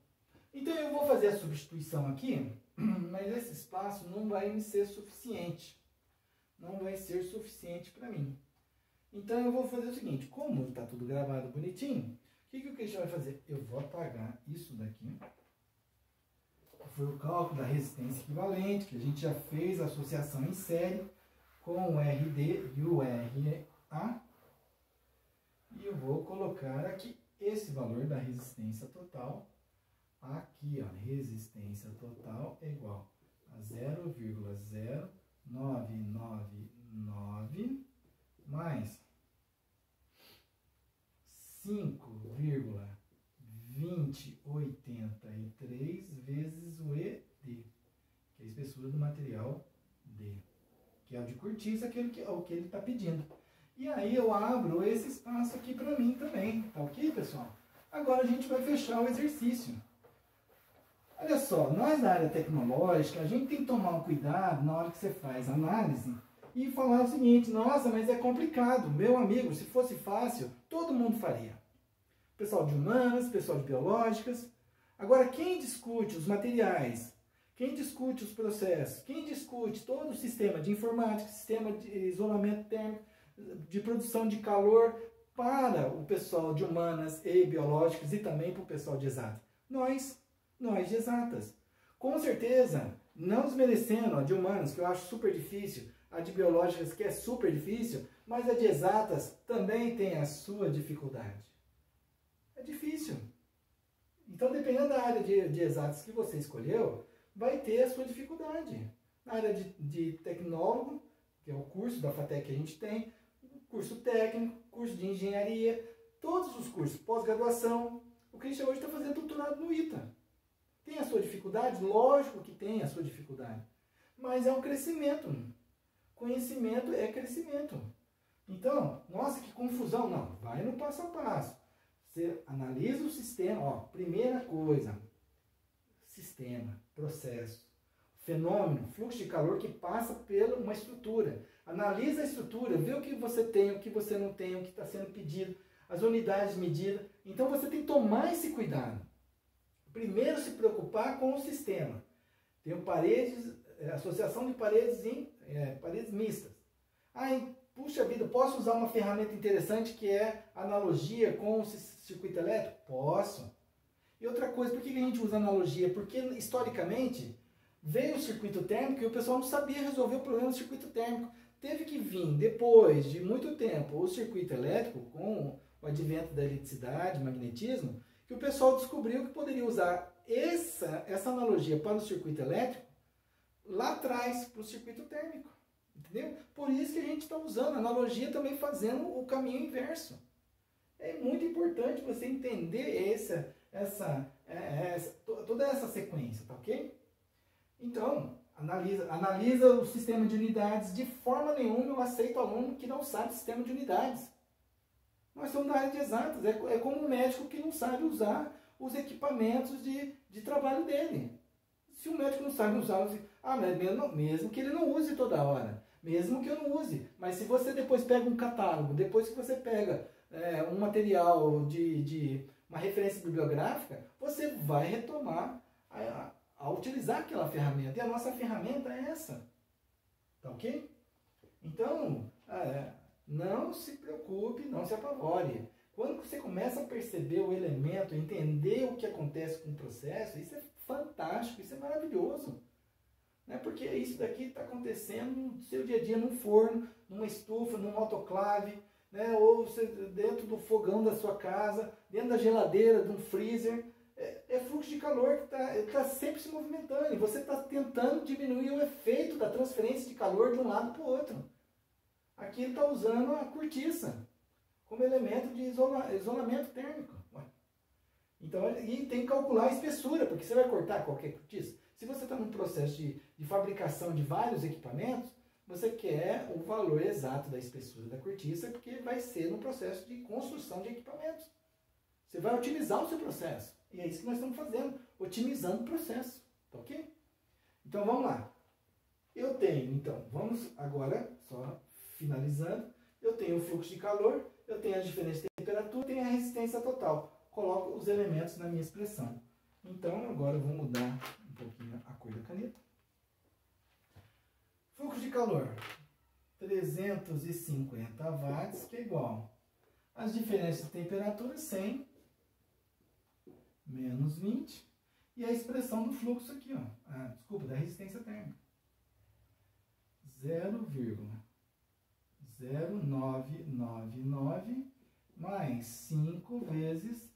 Então eu vou fazer a substituição aqui, mas esse espaço não vai me ser suficiente. Não vai ser suficiente para mim. Então eu vou fazer o seguinte, como está tudo gravado bonitinho, o que o Christian vai fazer? Eu vou apagar isso daqui. Foi o cálculo da resistência equivalente, que a gente já fez a associação em série com o RD e o RA. E eu vou colocar aqui esse valor da resistência total. Aqui, ó, resistência total é igual a 0,0999 mais 5,2083 vezes o ED, que é a espessura do material D, que é o de cortiça, o que ele está pedindo. E aí eu abro esse espaço aqui para mim também, tá ok, pessoal? Agora a gente vai fechar o exercício. Olha só, nós da área tecnológica, a gente tem que tomar um cuidado na hora que você faz análise e falar o seguinte, nossa, mas é complicado. Meu amigo, se fosse fácil, todo mundo faria. Pessoal de humanas, pessoal de biológicas. Agora, quem discute os materiais, quem discute os processos, quem discute todo o sistema de informática, sistema de isolamento térmico, de produção de calor para o pessoal de humanas e biológicas e também para o pessoal de exatas? Nós de exatas. Com certeza, não desmerecendo a de humanas, que eu acho super difícil, a de biológicas, que é super difícil, mas a de exatas também tem a sua dificuldade. É difícil. Então, dependendo da área de exatas que você escolheu, vai ter a sua dificuldade. Na área de tecnólogo, que é o curso da FATEC que a gente tem, curso técnico, curso de engenharia, Todos os cursos, pós-graduação. O Christian hoje está fazendo doutorado no ITA. Tem a sua dificuldade? Lógico que tem a sua dificuldade. Mas é um crescimento. Conhecimento é crescimento. Então, nossa, que confusão. Não, vai no passo a passo. Você analisa o sistema. Ó, primeira coisa, sistema, processo, fenômeno, fluxo de calor que passa por uma estrutura. Analisa a estrutura, vê o que você tem, o que você não tem, o que está sendo pedido, as unidades de medida. Então você tem que tomar esse cuidado. Primeiro se preocupar com o sistema. Tem paredes, associação de paredes paredes mistas. Ai, puxa vida, posso usar uma ferramenta interessante que é analogia com o circuito elétrico? Posso. E outra coisa, por que a gente usa analogia? Porque historicamente veio o circuito térmico e o pessoal não sabia resolver o problema do circuito térmico. Teve que vir, depois de muito tempo, o circuito elétrico, com o advento da eletricidade, magnetismo, que o pessoal descobriu que poderia usar essa analogia para o circuito elétrico lá atrás, para o circuito térmico. Entendeu? Por isso que a gente está usando a analogia também fazendo o caminho inverso. É muito importante você entender toda essa sequência, tá ok? Então, analisa o sistema de unidades. De forma nenhuma eu aceito aluno que não sabe sistema de unidades. Nós somos da área de exatas. É como um médico que não sabe usar os equipamentos de trabalho dele. Se o médico não sabe usar, mesmo que ele não use toda hora, mesmo que eu não use, mas se você depois pega um catálogo, depois que você pega um material de uma referência bibliográfica, você vai retomar a utilizar aquela ferramenta. E a nossa ferramenta é essa. Tá ok? Então, não se preocupe, não se apavore. Quando você começa a perceber o elemento, entender o que acontece com o processo, isso é fantástico, isso é maravilhoso. Né? Porque isso daqui está acontecendo no seu dia a dia, num forno, numa estufa, num autoclave, né? Ou dentro do fogão da sua casa, dentro da geladeira, de um freezer. É fluxo de calor que tá sempre se movimentando. E você está tentando diminuir o efeito da transferência de calor de um lado para o outro. Aqui ele está usando a cortiça como elemento de isolamento térmico. Então, e tem que calcular a espessura, porque você vai cortar qualquer cortiça. Se você está num processo de fabricação de vários equipamentos, você quer o valor exato da espessura da cortiça, porque vai ser no processo de construção de equipamentos. Você vai otimizar o seu processo. E é isso que nós estamos fazendo, otimizando o processo. Tá ok? Então, vamos lá. Eu tenho, então, vamos agora, só finalizando, eu tenho o fluxo de calor, eu tenho a diferença de temperatura, tenho a resistência total. Coloco os elementos na minha expressão. Então, agora eu vou mudar um pouquinho a cor da caneta. Fluxo de calor, 350 watts, que é igual. As diferenças de temperatura, 100 menos 20. E a expressão do fluxo aqui, ó. Da resistência térmica. 0,0999 mais 5 vezes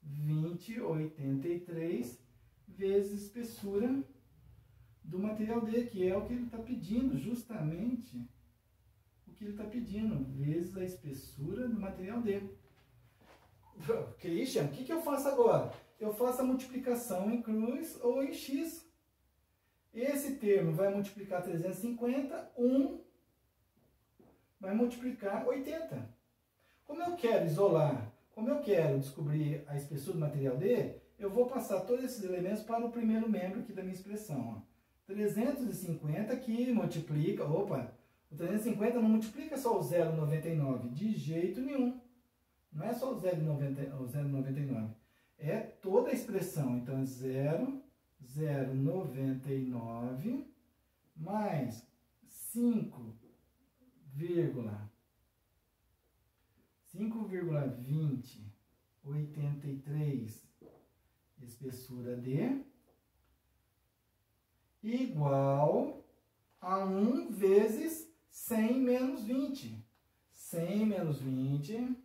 20,83 vezes espessura do material D, que é o que ele está pedindo, justamente o que ele está pedindo, vezes a espessura do material D. Christian, o que eu faço agora? Eu faço a multiplicação em cruz ou em x. Esse termo vai multiplicar 350, 1 vai multiplicar 80. Como eu quero isolar, como eu quero descobrir a espessura do material D, eu vou passar todos esses elementos para o primeiro membro aqui da minha expressão. Ó. 350 que multiplica, o 350 não multiplica só o 0,99, de jeito nenhum. Não é só o 0,99, é toda a expressão. Então, é 0,99 mais 5,2083 espessura D igual a 1 vezes 100 menos 20. 100 menos 20.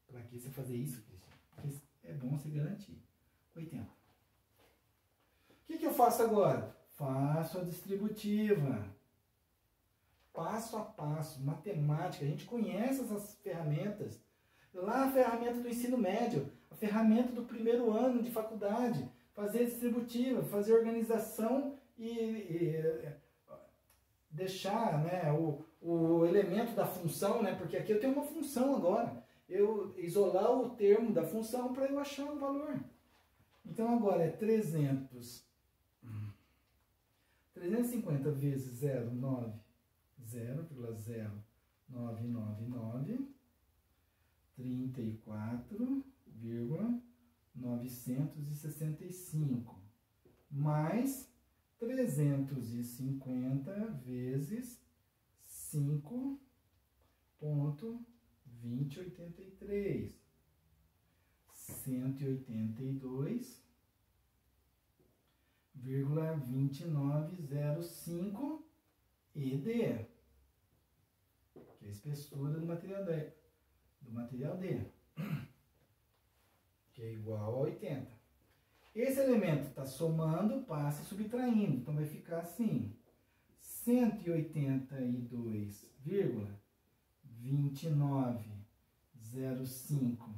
Para que você fazer isso, Cristian? Porque é bom você garantir. 80. O que eu faço agora? Faço a distributiva. Passo a passo, matemática. A gente conhece essas ferramentas Lá a ferramenta do ensino médio, a ferramenta do primeiro ano de faculdade, fazer distributiva, fazer organização e deixar, né, o elemento da função, né, porque aqui eu tenho uma função agora. Eu isolar o termo da função para eu achar o valor. Então agora é 350 vezes 0,0999 34,965 mais 350 vezes 5,2083 182,2905 ED, que é a espessura do material D, que é igual a 80. Esse elemento está somando, passa subtraindo, então vai ficar assim, 182,2905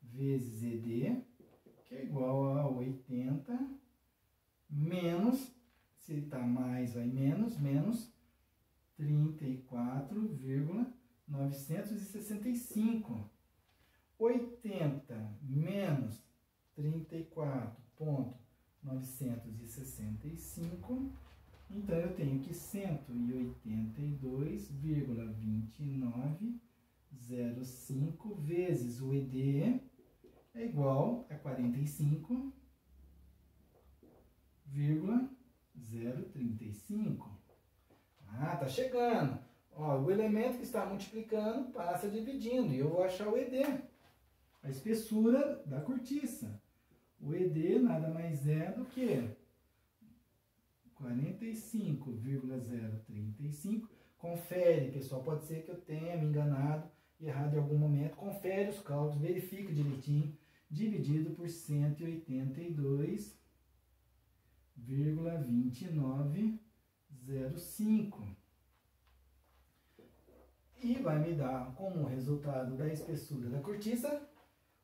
vezes ED, que é igual a 80, menos, se está mais, vai menos 34,965. 80 menos 34,965, então eu tenho que 182,2905 vezes o ED é igual a 45,035. Ah, tá chegando. Ó, o elemento que está multiplicando passa dividindo e eu vou achar o ED, a espessura da cortiça. O ED nada mais é do que 45,035. Confere, pessoal, pode ser que eu tenha me enganado e errado em algum momento. Confere os cálculos, verifica direitinho. Dividido por 182,2905. E vai me dar como resultado da espessura da cortiça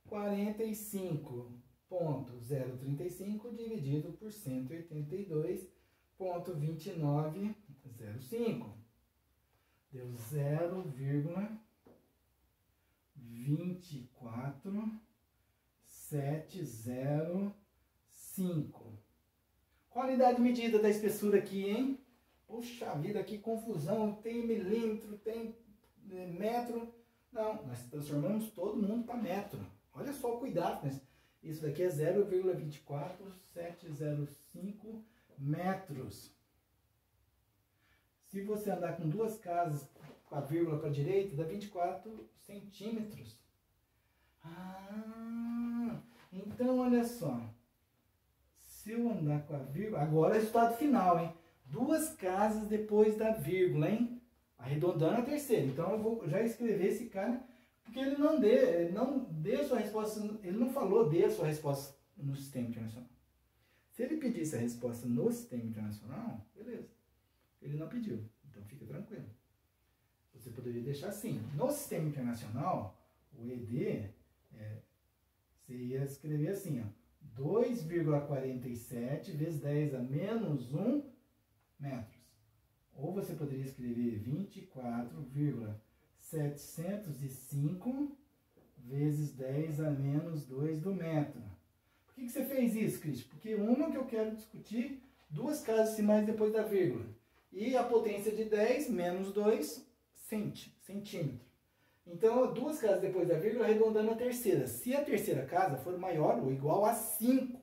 45,035 dividido por 182,2905. Deu 0,24705. Qual a unidade medida da espessura aqui, hein? Puxa vida, que confusão. Tem milímetro, tem metro. Não, nós transformamos todo mundo para metro. Olha só o cuidado. Isso daqui é 0,24705 metros. Se você andar com duas casas com a vírgula para a direita, dá 24 centímetros. Ah, então olha só. Se eu andar com a vírgula... Agora é o resultado final, hein? Duas casas depois da vírgula, hein? Arredondando a terceira. Então eu vou já escrever esse cara, porque ele não deu sua resposta, ele não falou dê a sua resposta no sistema internacional. Se ele pedisse a resposta no sistema internacional, beleza. Ele não pediu, então fica tranquilo. Você poderia deixar assim. No sistema internacional, o ED, você ia escrever assim, ó, 2,47 vezes 10 a menos 1 metros. Ou você poderia escrever 24,705 vezes 10 a menos 2 do metro. Por que você fez isso, Cris? Porque uma que eu quero discutir, duas casas decimais depois da vírgula. E a potência de 10 menos 2 centímetros. Então, duas casas depois da vírgula, arredondando a terceira. Se a terceira casa for maior ou igual a 5,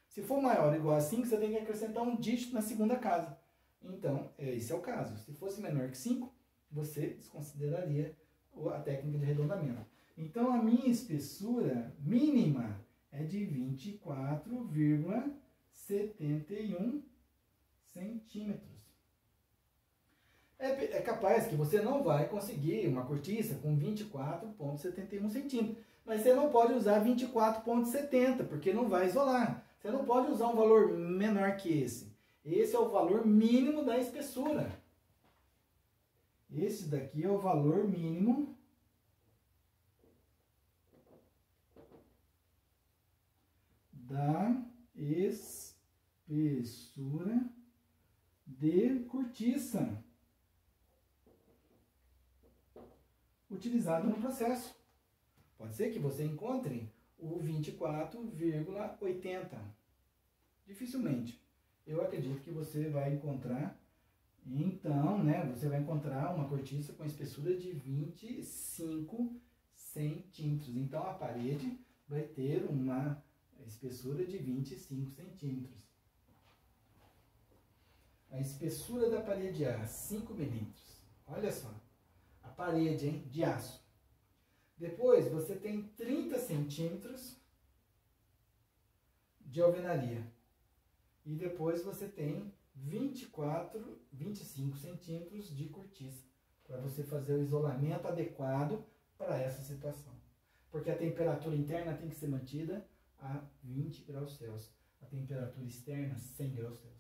se for maior ou igual a 5, você tem que acrescentar um dígito na segunda casa. Então, esse é o caso. Se fosse menor que 5, você desconsideraria a técnica de arredondamento. Então, a minha espessura mínima é de 24,71 centímetros. É capaz que você não vai conseguir uma cortiça com 24,71 centímetros. Mas você não pode usar 24,70, porque não vai isolar. Você não pode usar um valor menor que esse. Esse é o valor mínimo da espessura. Esse daqui é o valor mínimo da espessura de cortiça utilizado no processo. Pode ser que você encontre o 24,80. Dificilmente. Eu acredito que você vai encontrar, então, né, você vai encontrar uma cortiça com espessura de 25 centímetros. Então, a parede vai ter uma espessura de 25 centímetros. A espessura da parede A, 5 milímetros. Olha só, a parede, hein, de aço. Depois, você tem 30 centímetros de alvenaria. E depois você tem 25 centímetros de cortiça, para você fazer o isolamento adequado para essa situação. Porque a temperatura interna tem que ser mantida a 20 graus Celsius. A temperatura externa, 100 graus Celsius.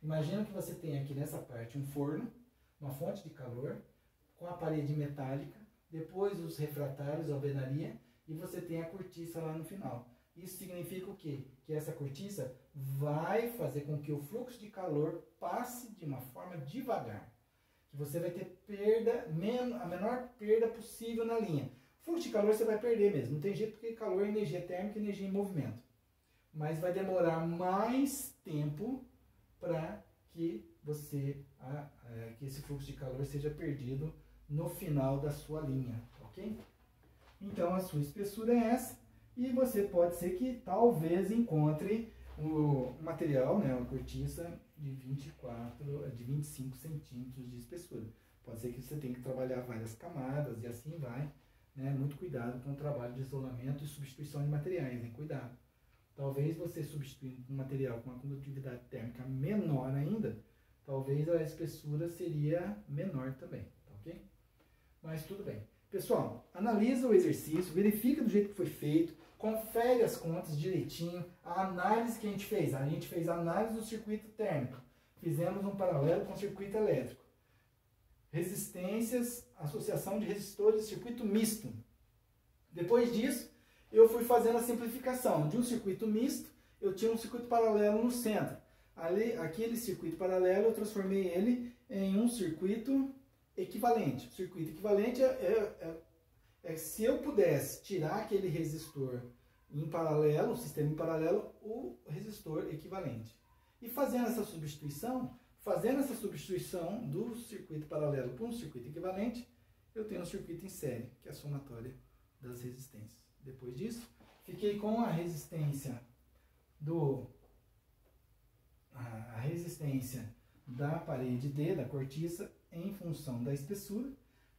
Imagina que você tem aqui nessa parte um forno, uma fonte de calor, com a parede metálica, depois os refratários, a alvenaria, e você tem a cortiça lá no final. Isso significa o quê? Que essa cortiça vai fazer com que o fluxo de calor passe de uma forma devagar. Que você vai ter perda, a menor perda possível na linha. Fluxo de calor você vai perder mesmo, não tem jeito, porque calor é energia térmica e energia em movimento. Mas vai demorar mais tempo para que que esse fluxo de calor seja perdido no final da sua linha, ok? Então a sua espessura é essa, e você pode ser que talvez encontre o material, né, uma cortiça de 25 centímetros de espessura. Pode ser que você tenha que trabalhar várias camadas e assim vai, né? Muito cuidado com o trabalho de isolamento e substituição de materiais, hein? Cuidado. Talvez você substituindo um material com uma condutividade térmica menor ainda, talvez a espessura seria menor também, tá ok? Mas tudo bem. Pessoal, analisa o exercício, verifica do jeito que foi feito, confere as contas direitinho, a análise que a gente fez. A gente fez a análise do circuito térmico, fizemos um paralelo com o circuito elétrico. Resistências, associação de resistores, circuito misto. Depois disso, eu fui fazendo a simplificação. De um circuito misto, eu tinha um circuito paralelo no centro. Aquele circuito paralelo, eu transformei ele em um circuito equivalente. O circuito equivalente é se eu pudesse tirar aquele resistor em paralelo, o sistema em paralelo, o resistor equivalente. E fazendo essa substituição do circuito paralelo para um circuito equivalente, eu tenho um circuito em série, que é a somatória das resistências. Depois disso, fiquei com a resistência da parede D, da cortiça, em função da espessura.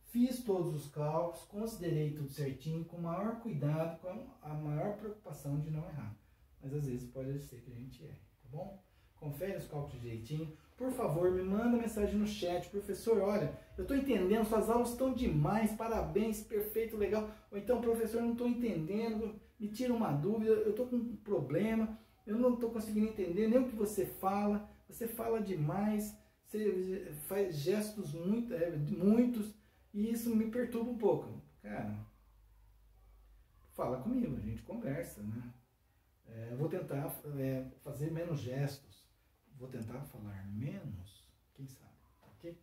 Fiz todos os cálculos, considerei tudo certinho, com o maior cuidado, com a maior preocupação de não errar. Mas às vezes pode ser que a gente erre, tá bom? Confere os cálculos direitinho. Por favor, me manda mensagem no chat. Professor, olha, eu estou entendendo, suas aulas estão demais, parabéns, perfeito, legal. Ou então, professor, eu não estou entendendo, me tira uma dúvida, eu estou com um problema, eu não estou conseguindo entender nem o que você fala demais, você faz gestos muitos, e isso me perturba um pouco. Cara, fala comigo, a gente conversa, né? Eu vou tentar fazer menos gestos, vou tentar falar menos, quem sabe, ok?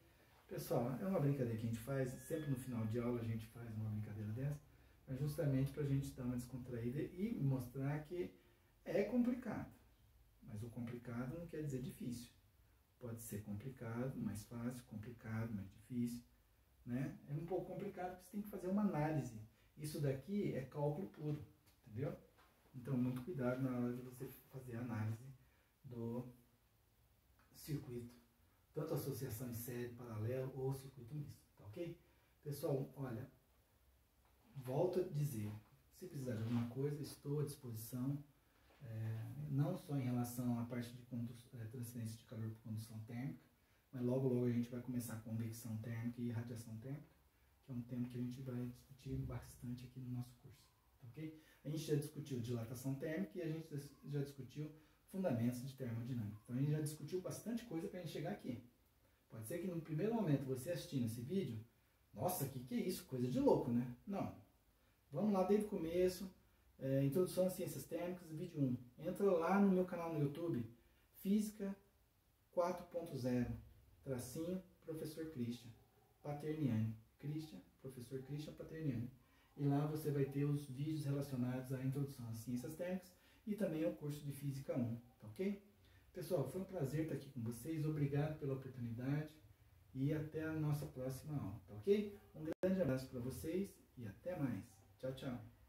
Pessoal, é uma brincadeira que a gente faz, sempre no final de aula a gente faz uma brincadeira dessa, mas justamente para a gente dar uma descontraída e mostrar que é complicado, mas o complicado não quer dizer difícil. Pode ser complicado, mais fácil, complicado, mais difícil, né? É um pouco complicado porque você tem que fazer uma análise. Isso daqui é cálculo puro, entendeu? Então, muito cuidado na hora de você fazer a análise do circuito, tanto associação em série, paralelo ou circuito misto, tá ok? Pessoal, olha, volto a dizer, se precisar de alguma coisa, estou à disposição, não só em relação à parte de transferência de calor por condução térmica, mas logo a gente vai começar com convecção térmica e radiação térmica, que é um tema que a gente vai discutir bastante aqui no nosso curso, tá ok? A gente já discutiu dilatação térmica e a gente já discutiu fundamentos de termodinâmica. Então a gente já discutiu bastante coisa para a gente chegar aqui. Pode ser que no primeiro momento você assistindo esse vídeo, nossa, que é isso? Coisa de louco, né? Não. Vamos lá desde o começo, introdução às ciências térmicas, vídeo 1, entra lá no meu canal no YouTube, Física 4.0, tracinho, Professor Christian Paterniani. Professor Christian Paterniani. E lá você vai ter os vídeos relacionados à introdução às ciências térmicas e também ao curso de Física 1, tá ok? Pessoal, foi um prazer estar aqui com vocês, obrigado pela oportunidade e até a nossa próxima aula, tá ok? Um grande abraço para vocês e até mais. Tchau, tchau.